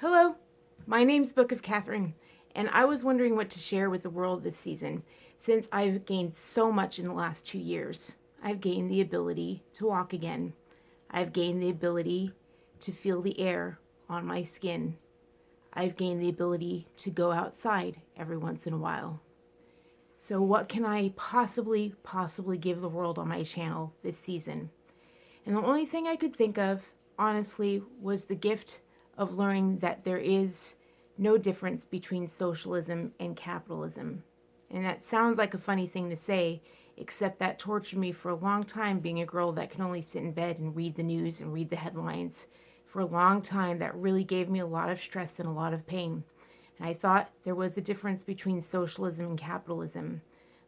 Hello, my name's Book of Katherine, and I was wondering what to share with the world this season since I've gained so much in the last 2 years. I've gained the ability to walk again. I've gained the ability to feel the air on my skin. I've gained the ability to go outside every once in a while. So what can I possibly give the world on my channel this season? And the only thing I could think of, honestly, was the gift of learning that there is no difference between socialism and capitalism. And that sounds like a funny thing to say, except that tortured me for a long time, being a girl that can only sit in bed and read the news and read the headlines. For a long time, that really gave me a lot of stress and a lot of pain. And I thought there was a difference between socialism and capitalism.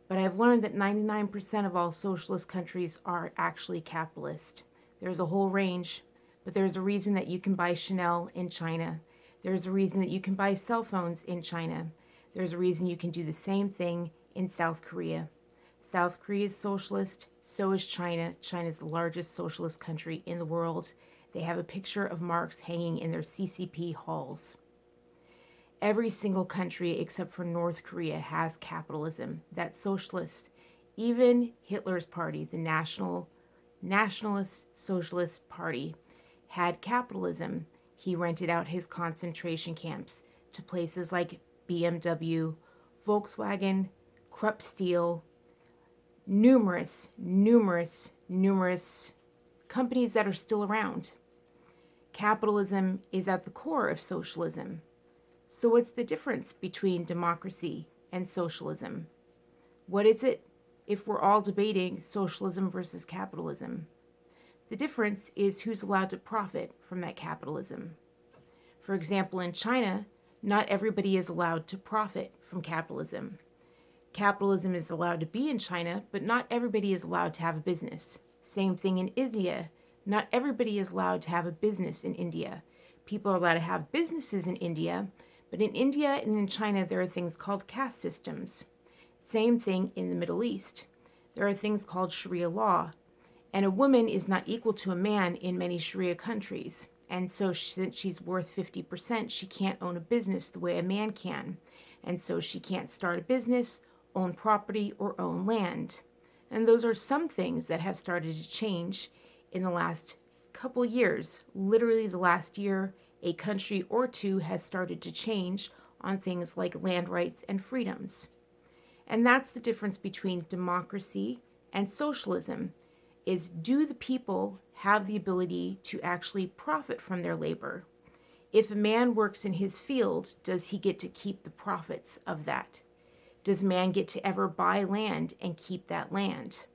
But I've learned that 99% of all socialist countries are actually capitalist. There's a whole range, but there's a reason that you can buy Chanel in China. There's a reason that you can buy cell phones in China. There's a reason you can do the same thing in South Korea. South Korea is socialist, so is China. China is the largest socialist country in the world. They have a picture of Marx hanging in their CCP halls. Every single country except for North Korea has capitalism. That's socialist. Even Hitler's party, the Nationalist Socialist Party, had capitalism. He rented out his concentration camps to places like BMW, Volkswagen, Krupp Steel, numerous companies that are still around. Capitalism is at the core of socialism. So what's the difference between democracy and socialism? What is it if we're all debating socialism versus capitalism? The difference is who's allowed to profit from that capitalism. For example, in China, not everybody is allowed to profit from capitalism. Capitalism is allowed to be in China, but not everybody is allowed to have a business. Same thing in India. Not everybody is allowed to have a business in India. People are allowed to have businesses in India, but in India and in China, there are things called caste systems. Same thing in the Middle East. There are things called Sharia law, and a woman is not equal to a man in many Sharia countries. And so since she's worth 50%, she can't own a business the way a man can. And so she can't start a business, own property, or own land. And those are some things that have started to change in the last couple years. Literally the last year, a country or two has started to change on things like land rights and freedoms. And that's the difference between democracy and socialism, is do the people have the ability to actually profit from their labor? If a man works in his field, does he get to keep the profits of that? Does man get to ever buy land and keep that land?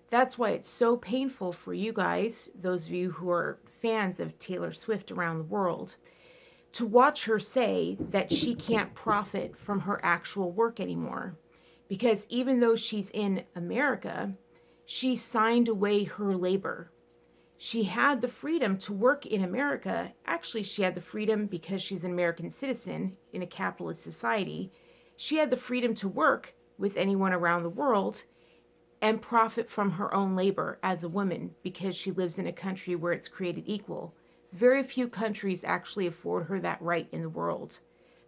That's why it's so painful for you guys, those of you who are fans of Taylor Swift around the world, to watch her say that she can't profit from her actual work anymore. Because even though she's in America, she signed away her labor. She had the freedom to work in America. Actually, she had the freedom because she's an American citizen in a capitalist society. She had the freedom to work with anyone around the world and profit from her own labor as a woman because she lives in a country where it's created equal. Very few countries actually afford her that right in the world.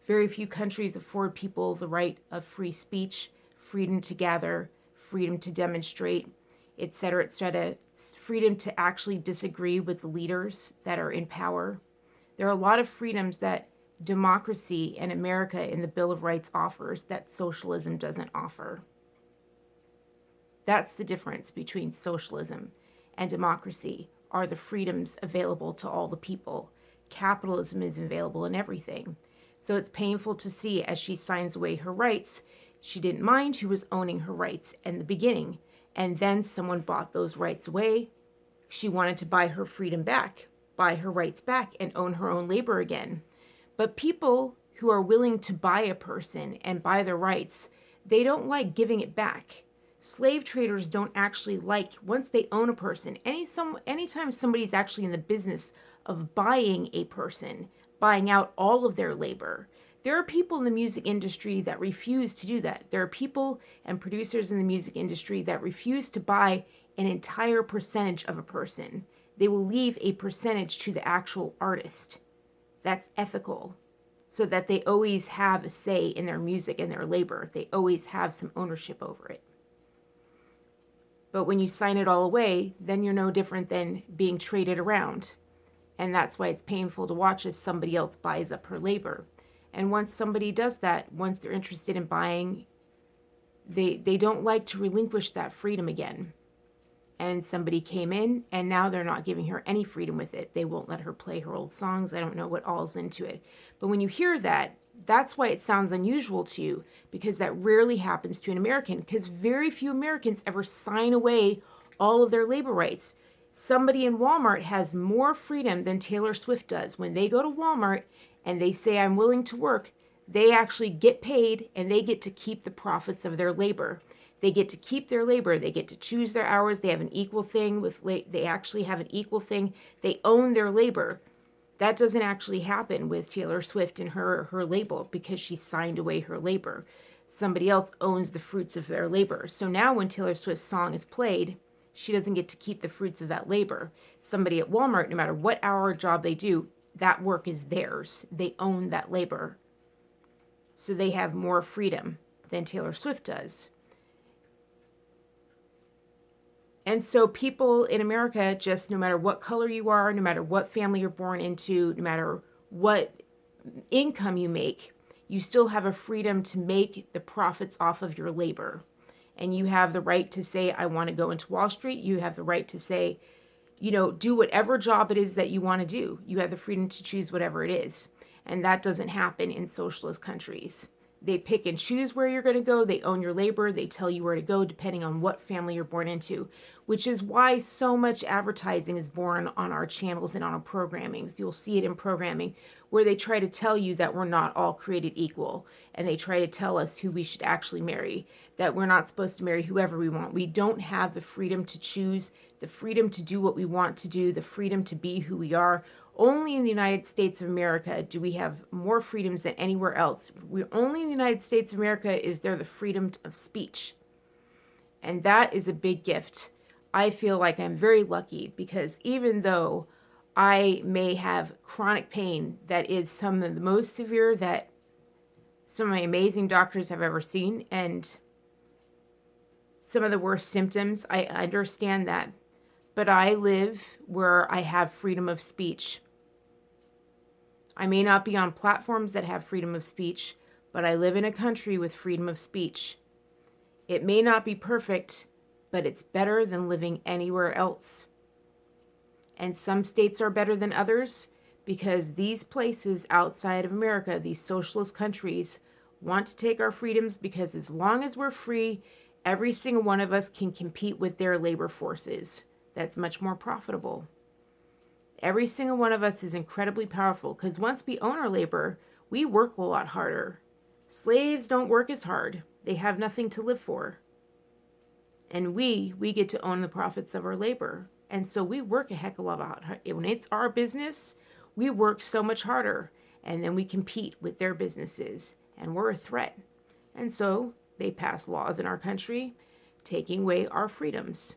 Very few countries afford people the right of free speech, freedom to gather, freedom to demonstrate, etc., freedom to actually disagree with the leaders that are in power. There are a lot of freedoms that democracy and America in the Bill of Rights offers that socialism doesn't offer. That's the difference between socialism and democracy, are the freedoms available to all the people. Capitalism is available in everything. So it's painful to see as she signs away her rights. She didn't mind who was owning her rights in the beginning. And then someone bought those rights away. She wanted to buy her freedom back, buy her rights back, and own her own labor again. But people who are willing to buy a person and buy their rights, they don't like giving it back. Slave traders don't actually like, once they own a person, anytime somebody's actually in the business of buying a person, buying out all of their labor, there are people in the music industry that refuse to do that. There are people and producers in the music industry that refuse to buy an entire percentage of a person. They will leave a percentage to the actual artist. that's ethical, so that they always have a say in their music and their labor. They always have some ownership over it. But when you sign it all away, then you're no different than being traded around. And that's why it's painful to watch as somebody else buys up her labor. And once somebody does that, once they're interested in buying, they don't like to relinquish that freedom again. And somebody came in, and now they're not giving her any freedom with it. They won't let her play her old songs. I don't know what all's into it. But when you hear that, that's why it sounds unusual to you, because that rarely happens to an American, because very few Americans ever sign away all of their labor rights. Somebody in Walmart has more freedom than Taylor Swift does. When they go to Walmart and they say, I'm willing to work, they actually get paid, and they get to keep the profits of their labor. They get to keep their labor. They get to choose their hours. They have an equal thing with, they actually have an equal thing. They own their labor. That doesn't actually happen with Taylor Swift and her label, because she signed away her labor. Somebody else owns the fruits of their labor. So now when Taylor Swift's song is played, she doesn't get to keep the fruits of that labor. Somebody at Walmart, no matter what hour job they do, that work is theirs. They own that labor. So they have more freedom than Taylor Swift does. And so people in America, just no matter what color you are, no matter what family you're born into, no matter what income you make, you still have a freedom to make the profits off of your labor. And you have the right to say, I want to go into Wall Street. You have the right to say, do whatever job it is that you want to do. You have the freedom to choose whatever it is. And that doesn't happen in socialist countries. They pick and choose where you're going to go. They own your labor. They tell you where to go depending on what family you're born into, which is why so much advertising is born on our channels and on our programmings. You'll see it in programming where they try to tell you that we're not all created equal, and they try to tell us who we should actually marry, that we're not supposed to marry whoever we want. We don't have the freedom to choose, the freedom to do what we want to do, the freedom to be who we are. Only in the United States of America do we have more freedoms than anywhere else. Only in the United States of America is there the freedom of speech. And that is a big gift. I feel like I'm very lucky, because even though I may have chronic pain that is some of the most severe that some of my amazing doctors have ever seen, and some of the worst symptoms, I understand that. But I live where I have freedom of speech. I may not be on platforms that have freedom of speech, but I live in a country with freedom of speech. It may not be perfect, but it's better than living anywhere else. And some states are better than others, because these places outside of America, these socialist countries, want to take our freedoms, because as long as we're free, every single one of us can compete with their labor forces. That's much more profitable. Every single one of us is incredibly powerful, because once we own our labor, we work a lot harder. Slaves don't work as hard. They have nothing to live for. And we get to own the profits of our labor. And so we work a heck of a lot harder. When it's our business, we work so much harder. And then we compete with their businesses. And we're a threat. And so they pass laws in our country taking away our freedoms.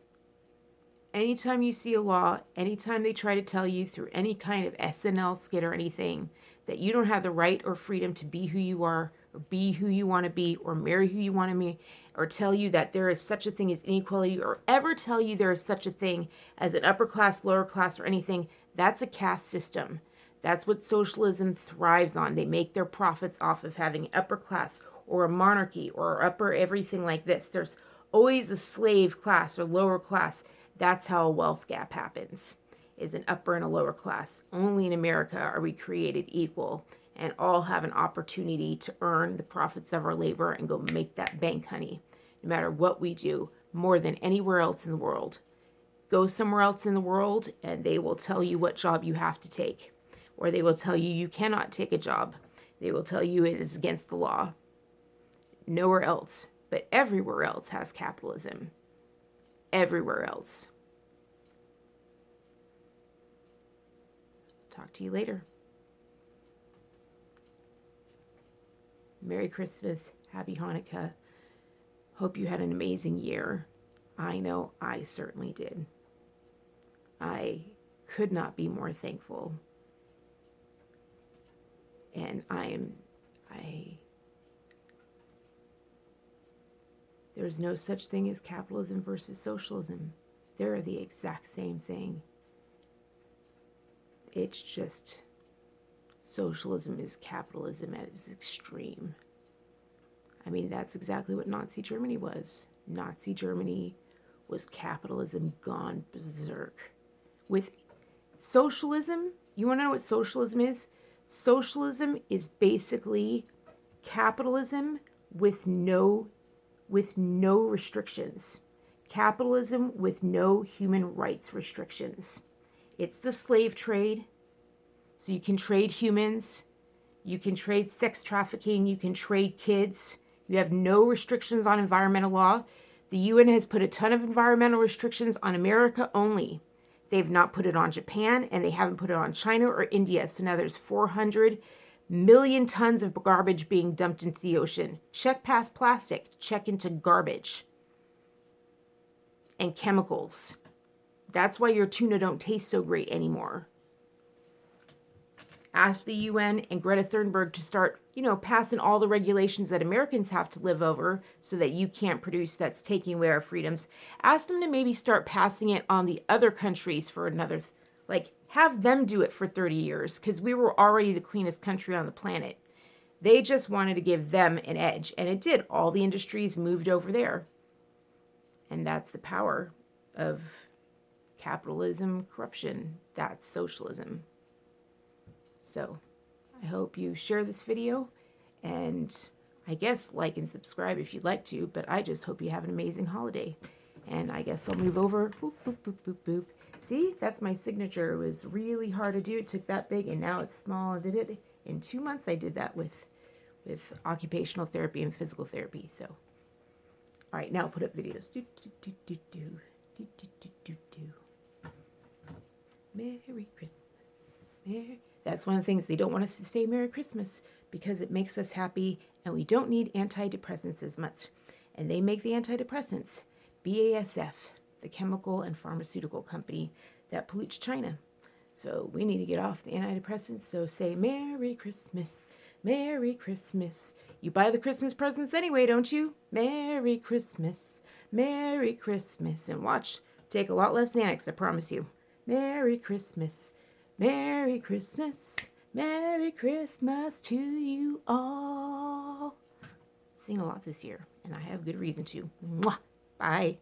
Anytime you see a law, anytime they try to tell you through any kind of SNL skit or anything that you don't have the right or freedom to be who you are, or be who you want to be, or marry who you want to marry, or tell you that there is such a thing as inequality, or ever tell you there is such a thing as an upper class, lower class, or anything, that's a caste system. That's what socialism thrives on. They make their profits off of having an upper class or a monarchy or upper everything like this. There's always a slave class or lower class. That's how a wealth gap happens, is an upper and a lower class. Only in America are we created equal and all have an opportunity to earn the profits of our labor and go make that bank, honey, no matter what we do, more than anywhere else in the world. Go somewhere else in the world and they will tell you what job you have to take, or they will tell you you cannot take a job. They will tell you it is against the law. Nowhere else, but everywhere else has capitalism. Everywhere else. Talk to you later. Merry Christmas. Happy Hanukkah. Hope you had an amazing year. I know I certainly did. I could not be more thankful. And there's no such thing as capitalism versus socialism. They're the exact same thing. It's just socialism is capitalism at its extreme. I mean, that's exactly what Nazi Germany was. Nazi Germany was capitalism gone berserk. With socialism, you want to know what socialism is? Socialism is basically capitalism with no restrictions. Capitalism with no human rights restrictions. It's the slave trade. So you can trade humans, you can trade sex trafficking, you can trade kids. You have no restrictions on environmental law. The UN has put a ton of environmental restrictions on America only. They've not put it on Japan, and they haven't put it on China or India. So now there's 400 million tons of garbage being dumped into the ocean. Check past plastic, check into garbage and chemicals. That's why your tuna don't taste so great anymore. Ask the UN and Greta Thunberg to start, passing all the regulations that Americans have to live over so that you can't produce, that's taking away our freedoms. Ask them to maybe start passing it on the other countries for another, have them do it for 30 years, because we were already the cleanest country on the planet. They just wanted to give them an edge, and it did. All the industries moved over there. And that's the power of capitalism, corruption. That's socialism. So I hope you share this video, and I guess like and subscribe if you'd like to, but I just hope you have an amazing holiday. And I guess I'll move over. Boop, boop, boop, boop, boop. See, that's my signature. It was really hard to do. It took that big, and now it's small. I did it in 2 months. I did that with occupational therapy and physical therapy. So, all right, now I'll put up videos. Do, do, do, do, do. Do, do, do, do, do. Merry Christmas. That's one of the things they don't want us to say Merry Christmas, because it makes us happy, and we don't need antidepressants as much. And they make the antidepressants. BASF, the chemical and pharmaceutical company that pollutes China. So we need to get off the antidepressants. So say Merry Christmas, Merry Christmas. You buy the Christmas presents anyway, don't you? Merry Christmas, Merry Christmas. And watch, take a lot less Xanax, I promise you. Merry Christmas, Merry Christmas, Merry Christmas to you all. Sing a lot this year, and I have good reason to. Mwah. Bye.